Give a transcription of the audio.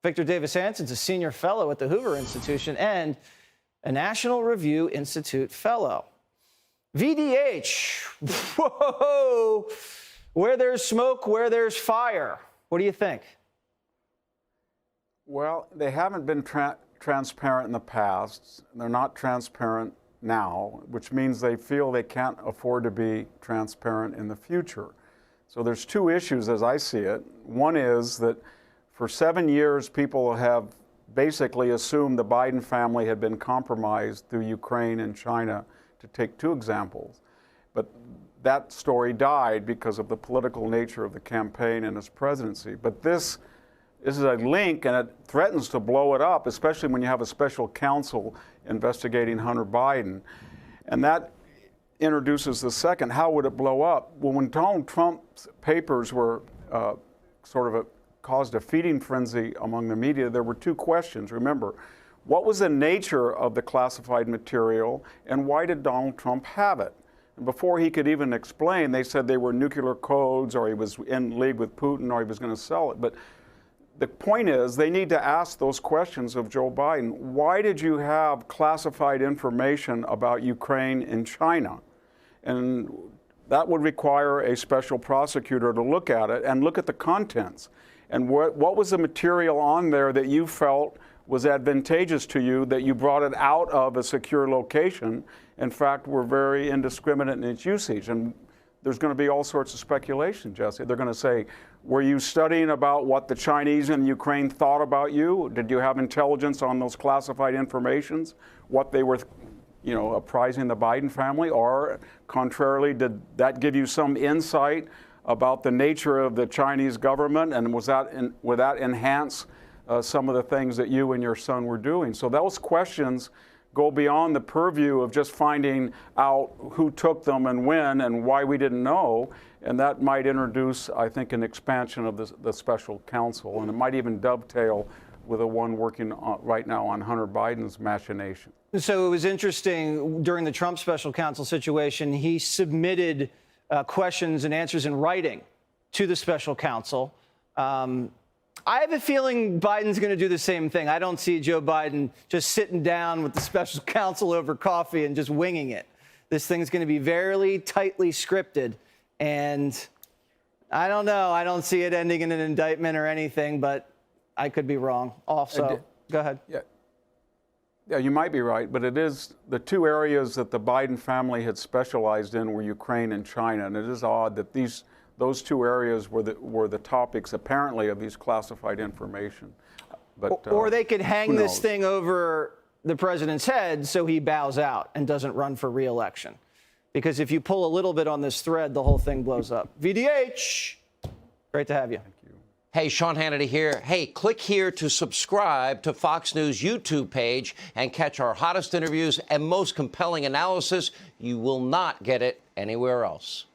Victor Davis Hanson is a senior fellow at the Hoover Institution and a National Review Institute fellow. VDH, whoa, where there's smoke, where there's fire. What do you think? Well, they haven't been transparent in the past. They're not transparent now, which means they feel they can't afford to be transparent in the future. So there's two issues as I see it. One is that for 7 years, people have basically assumed the Biden family had been compromised through Ukraine and China, to take two examples. But that story died because of the political nature of the campaign and his presidency. But this is a link, and it threatens to blow it up, especially when you have a special counsel investigating Hunter Biden. And that introduces the second, how would it blow up? Well, when Donald Trump's papers were caused a feeding frenzy among the media, there were two questions. Remember, what was the nature of the classified material, and why did Donald Trump have it? And before he could even explain, they said they were nuclear codes, or he was in league with Putin, or he was going to sell it. But the point is, they need to ask those questions of Joe Biden. Why did you have classified information about Ukraine and China? And that would require a special prosecutor to look at it and look at the contents. And what was the material on there that you felt was advantageous to you, that you brought it out of a secure location, in fact, were very indiscriminate in its usage? And there's going to be all sorts of speculation, Jesse. They're going to say, were you studying about what the Chinese and Ukraine thought about you? Did you have intelligence on those classified informations, what they were, apprising the Biden family? Or contrarily, did that give you some insight about the nature of the Chinese government, and would that enhance some of the things that you and your son were doing? So those questions go beyond the purview of just finding out who took them and when and why we didn't know, and that might introduce, I think, an expansion of the special counsel, and it might even dovetail with the one working right now on Hunter Biden's machination. So it was interesting, during the Trump special counsel situation, he submitted questions and answers in writing to the special counsel. I have a feeling Biden's going to do the same thing. I don't see Joe Biden just sitting down with the special counsel over coffee and just winging it. This thing's going to be very tightly scripted. And I don't know. I don't see it ending in an indictment or anything, but I could be wrong also. Go ahead. Yeah, you might be right, but it is the two areas that the Biden family had specialized in were Ukraine and China, and it is odd that those two areas were the topics apparently of these classified information. But or they could hang this thing over the president's head so he bows out and doesn't run for re-election. Because if you pull a little bit on this thread, the whole thing blows up. VDH, great to have you. Hey, Sean Hannity here. Hey, click here to subscribe to Fox News YouTube page and catch our hottest interviews and most compelling analysis. You will not get it anywhere else.